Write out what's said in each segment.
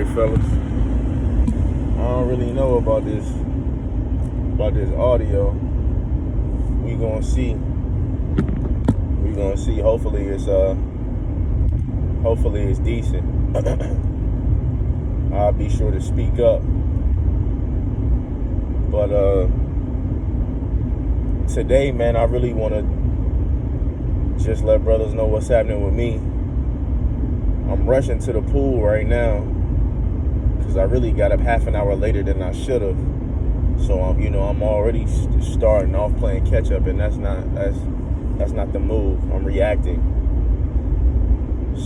right, fellas. I don't really know about this audio. We gonna see. Hopefully it's decent. I'll be sure to speak up. But today, man, I really want to just let brothers know what's happening with me. I'm rushing to the pool right now because I really got up half an hour later than I should have. So I'm already starting off playing catch up, and that's not the move. I'm reacting.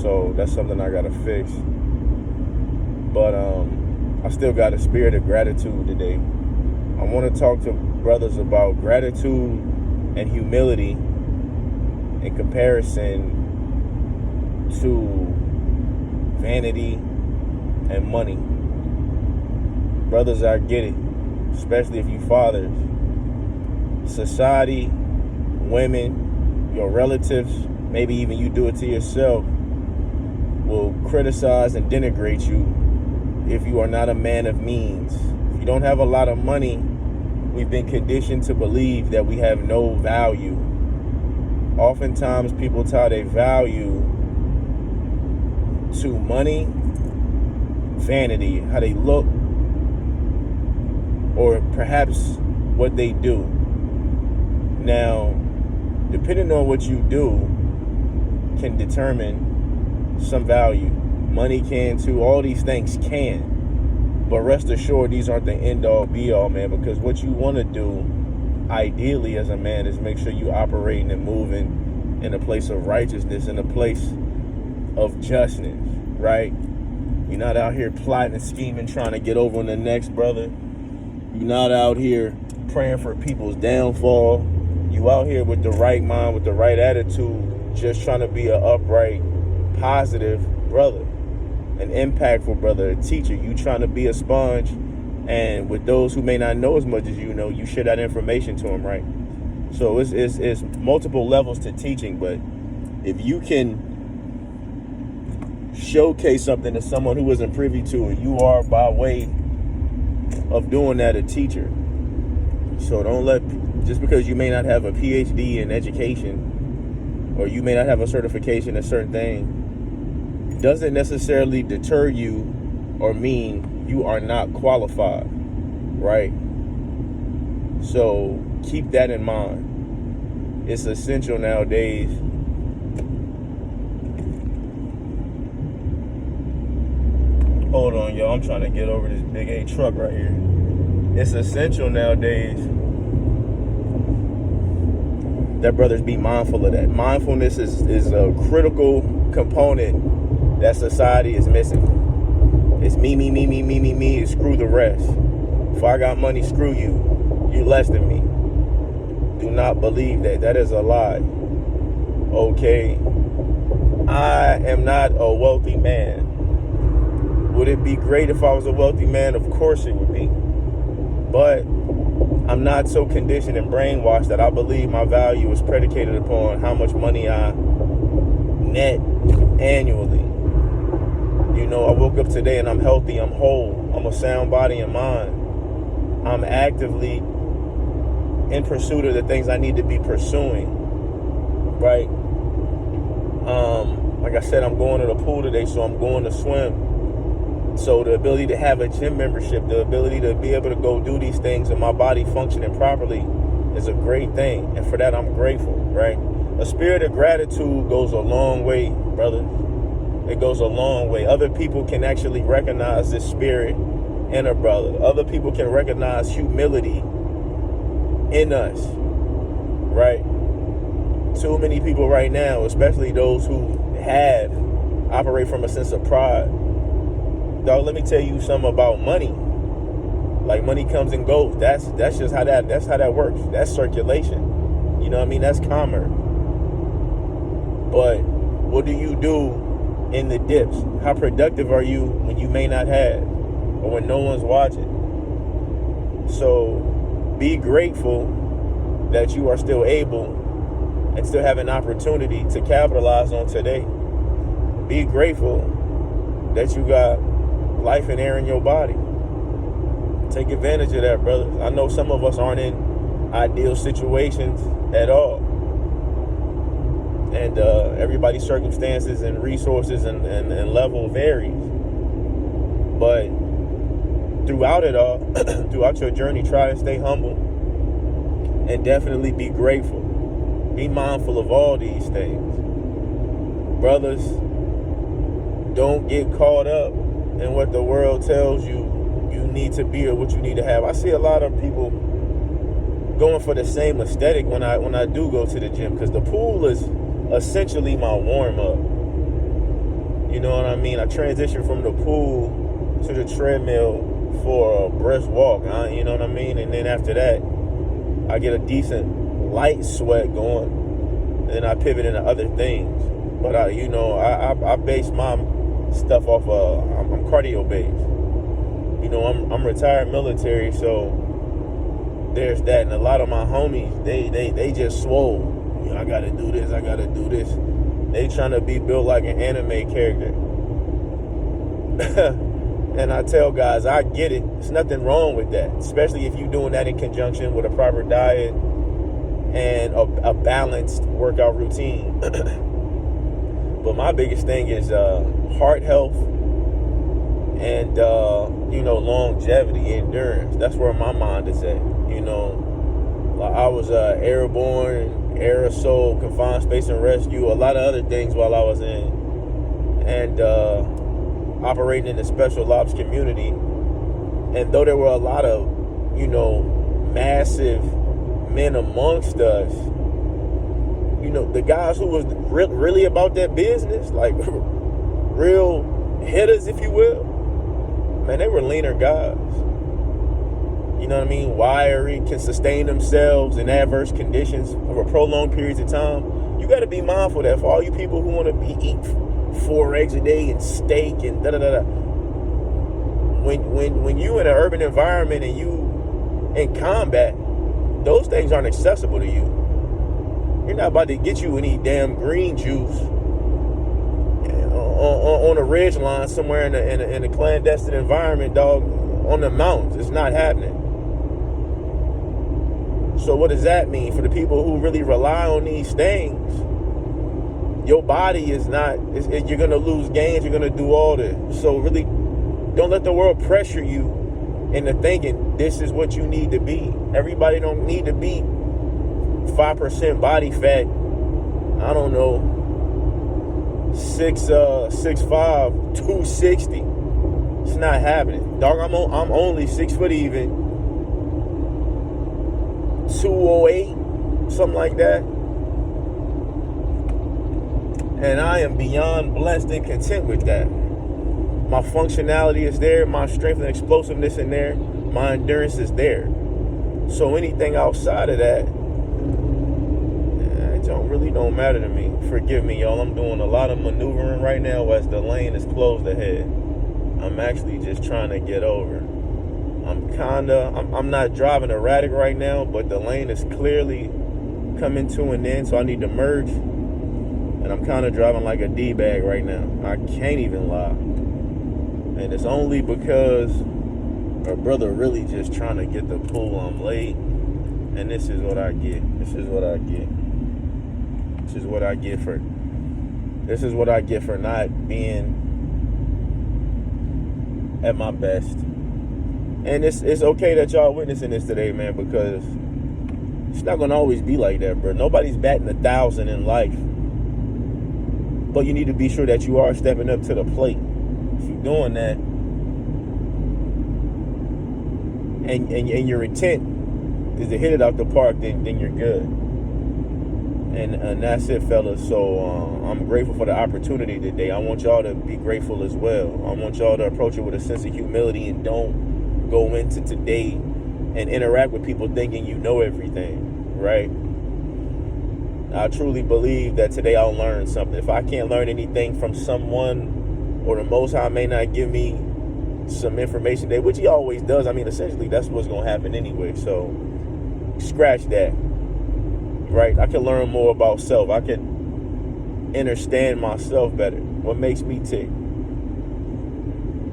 So that's something I gotta fix. But I still got a spirit of gratitude today. I want to talk to brothers about gratitude and humility in comparison to vanity and money. Brothers, I get it, especially if you fathers. Society, women, your relatives, maybe even you do it to yourself, will criticize and denigrate you if you are not a man of means. If you don't have a lot of money, we've been conditioned to believe that we have no value. Oftentimes people tie their value to money, vanity, how they look, or perhaps what they do. Now, depending on what you do can determine some value. Money can too, all these things can. But rest assured, these aren't the end all be all, man, because what you want to do ideally as a man is make sure you operating and moving in a place of righteousness, in a place of justness, right? You're not out here plotting and scheming, trying to get over on the next brother. You're not out here praying for people's downfall. You out here with the right mind, with the right attitude, just trying to be an upright, positive brother, an impactful brother, a teacher. You trying to be a sponge, and with those who may not know as much as you know, you share that information to them, right? So it's multiple levels to teaching, but if you can showcase something to someone who isn't privy to it, you are by way of doing that a teacher. So don't let, just because you may not have a PhD in education or you may not have a certification in a certain thing, doesn't necessarily deter you or mean you are not qualified, right? So keep that in mind. It's essential nowadays hold on, y'all. I'm trying to get over this big A truck right here. It's essential nowadays that brothers be mindful of that. Mindfulness is a critical component that society is missing. It's me, and screw the rest. If I got money, screw you. You less than me. Do not believe that. That is a lie. Okay? I am not a wealthy man. Would it be great if I was a wealthy man? Of course it would be. But I'm not so conditioned and brainwashed that I believe my value is predicated upon how much money I net annually. I woke up today and I'm healthy, I'm whole, I'm a sound body and mind. I'm actively in pursuit of the things I need to be pursuing, right? Like I said, I'm going to the pool today, so I'm going to swim. So the ability to have a gym membership, the ability to be able to go do these things and my body functioning properly is a great thing. And for that, I'm grateful, right? A spirit of gratitude goes a long way, brother. It goes a long way. Other people can actually recognize this spirit in a brother. Other people can recognize humility in us, right? Too many people right now, especially those who operate from a sense of pride. Dog, let me tell you something about money. Like, money comes and goes. That's just how that works. That's circulation. You know what I mean? That's commerce. But what do you do in the dips? How productive are you when you may not have, or when no one's watching? So be grateful that you are still able and still have an opportunity to capitalize on today. Be grateful that you got life and air in your body. Take advantage of that, brothers. I know some of us aren't in ideal situations at all. And everybody's circumstances and resources and level varies. But throughout it all, throughout your journey, try to stay humble and definitely be grateful. Be mindful of all these things. Brothers, don't get caught up in what the world tells you need to be or what you need to have. I see a lot of people going for the same aesthetic when I do go to the gym, because the pool is essentially my warm-up. You know what I mean? I transition from the pool to the treadmill for a brisk walk, you know what I mean? And then after that, I get a decent light sweat going, and then I pivot into other things. But I base my stuff off I'm cardio based. You know, I'm retired military, so there's that. And a lot of my homies, they just swole. You know, I gotta do this, I gotta do this. They trying to be built like an anime character. And I tell guys, I get it. There's nothing wrong with that, especially if you're doing that in conjunction with a proper diet and a balanced workout routine. But my biggest thing is heart health and longevity, endurance. That's where my mind is at. You know, I was airborne, aerosol, confined space and rescue, a lot of other things while I was in, and operating in the special ops community. And though there were a lot of, massive men amongst us, the guys who was really about that business, like real hitters, if you will, man, they were leaner guys. You know what I mean? Wiry, can sustain themselves in adverse conditions over prolonged periods of time. You got to be mindful that for all you people who want to be eat 4 eggs a day and steak and da-da-da-da, when you in an urban environment and you in combat, those things aren't accessible to you. You're not about to get you any damn green juice on a ridge line somewhere in a clandestine environment, dog, on the mountains. It's not happening. So what does that mean for the people who really rely on these things? Your body is not, you're going to lose gains, you're going to do all this. So really, don't let the world pressure you into thinking this is what you need to be. Everybody don't need to be 5% body fat, I don't know, 6'5", 260. It's not happening. Dog, I'm only 6 foot even, 208, something like that. And I am beyond blessed and content with that. My functionality is there, my strength and explosiveness is there, my endurance is there. So anything outside of that, don't matter to me. Forgive me, y'all. I'm doing a lot of maneuvering right now as the lane is closed ahead. I'm actually just trying to get over. I'm not driving erratic right now, but the lane is clearly coming to an end, so I need to merge. And I'm kind of driving like a D-bag right now. I can't even lie. And it's only because a brother really just trying to get the pool. I'm late. And this is what I get. This is what I get for not being at my best. And it's okay that y'all witnessing this today, man, because it's not gonna always be like that, bro. Nobody's batting 1,000 in life. But you need to be sure that you are stepping up to the plate. If you're doing that, and your intent is to hit it out the park, then you're good. And that's it, fellas. So I'm grateful for the opportunity today. I want y'all to be grateful as well. I want y'all to approach it with a sense of humility and don't go into today and interact with people thinking you know everything, right? I truly believe that today I'll learn something. If I can't learn anything from someone, or the Most High may not give me some information today, which he always does. I mean, essentially, that's what's going to happen anyway. So scratch that. Right? I can learn more about self. I can understand myself better. What makes me tick?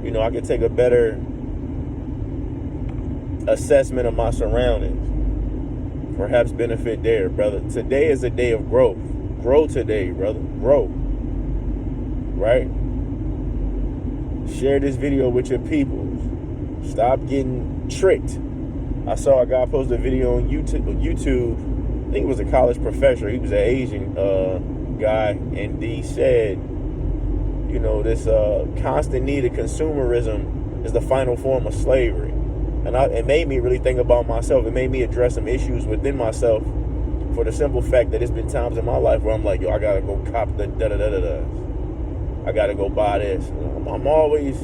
You know, I could take a better assessment of my surroundings. Perhaps benefit there, brother. Today is a day of growth. Grow today, brother. Grow. Right? Share this video with your people. Stop getting tricked. I saw a guy post a video on YouTube. I think it was a college professor. He was an Asian guy, and he said, you know, this constant need of consumerism is the final form of slavery. And it made me really think about myself. It made me address some issues within myself, for the simple fact that it's been times in my life where I'm like, yo, I gotta go cop the da-da-da-da-da. I gotta go buy this. I'm always,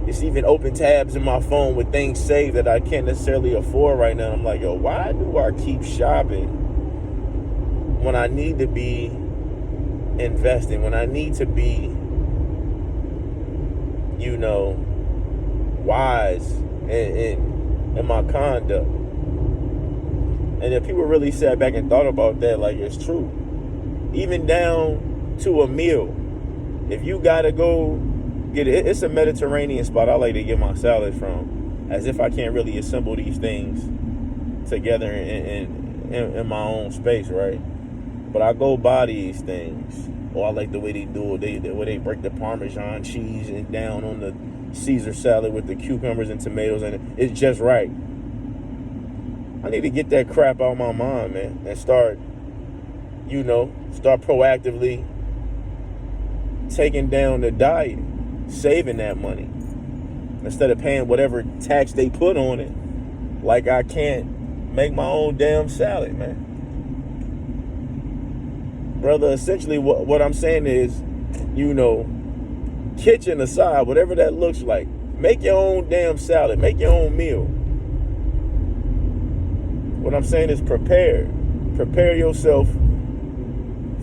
it's even open tabs in my phone with things saved that I can't necessarily afford right now. I'm like, yo, why do I keep shopping when I need to be investing, when I need to be, you know, wise in my conduct? And if people really sat back and thought about that, like, it's true. Even down to a meal. If you gotta go get it, it's a Mediterranean spot I like to get my salad from, as if I can't really assemble these things together in my own space, right? But I go buy these things. Or I like the way they do it. The way they break the Parmesan cheese and down on the Caesar salad with the cucumbers and tomatoes, and it's just right. I need to get that crap out of my mind, man, and start proactively taking down the diet, saving that money, instead of paying whatever tax they put on it, like I can't make my own damn salad, man. Brother, essentially what I'm saying is, you know, kitchen aside, whatever that looks like, make your own damn salad, make your own meal. What I'm saying is prepare yourself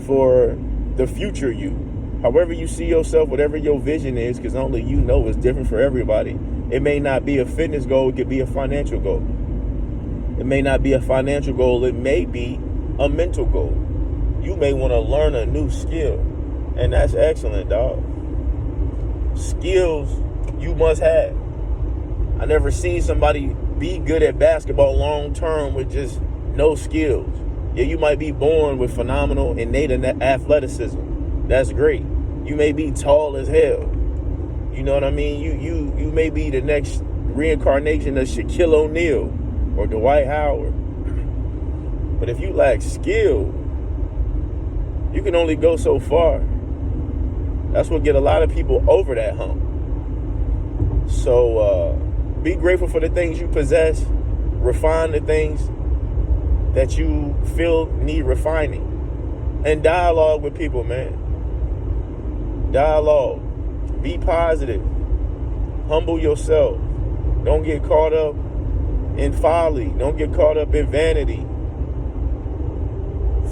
for the future you. However you see yourself, whatever your vision is, because only you know it's different for everybody. It may not be a fitness goal, it could be a financial goal. It may not be a financial goal, it may be a mental goal. You may want to learn a new skill, and that's excellent, dog. Skills you must have. I never seen somebody be good at basketball long term with just no skills. Yeah, you might be born with phenomenal innate athleticism. That's great. You may be tall as hell. You know what I mean? You may be the next reincarnation of Shaquille O'Neal or Dwight Howard. But if you lack skill, you can only go so far. That's what get a lot of people over that hump. So be grateful for the things you possess. Refine the things that you feel need refining. And dialogue with people, man. Dialogue. Be positive. Humble yourself. Don't get caught up in folly. Don't get caught up in vanity.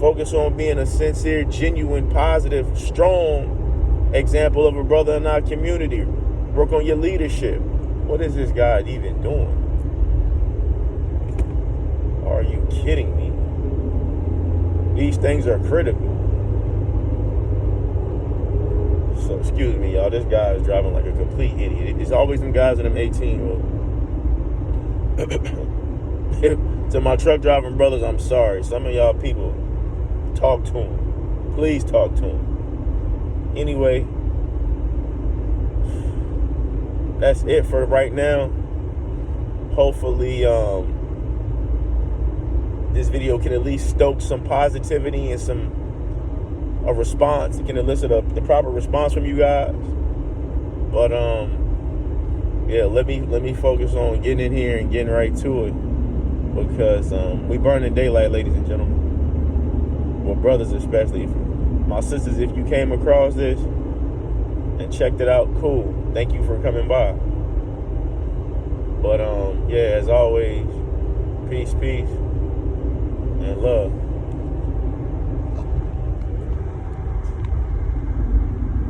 Focus on being a sincere, genuine, positive, strong example of a brother in our community. Work on your leadership. What is this guy even doing? Are you kidding me? These things are critical. So, excuse me, y'all. This guy is driving like a complete idiot. It's always them guys in them 18-year-olds. To my truck driving brothers, I'm sorry. Some of y'all people, talk to him. Please talk to him. Anyway, that's it for right now. Hopefully, this video can at least stoke some positivity and a response. It can elicit the proper response from you guys. But yeah, let me focus on getting in here and getting right to it, because we burn in daylight, ladies and gentlemen. Well, brothers especially. My sisters, if you came across this and checked it out, cool. Thank you for coming by. But yeah, as always, peace, and love.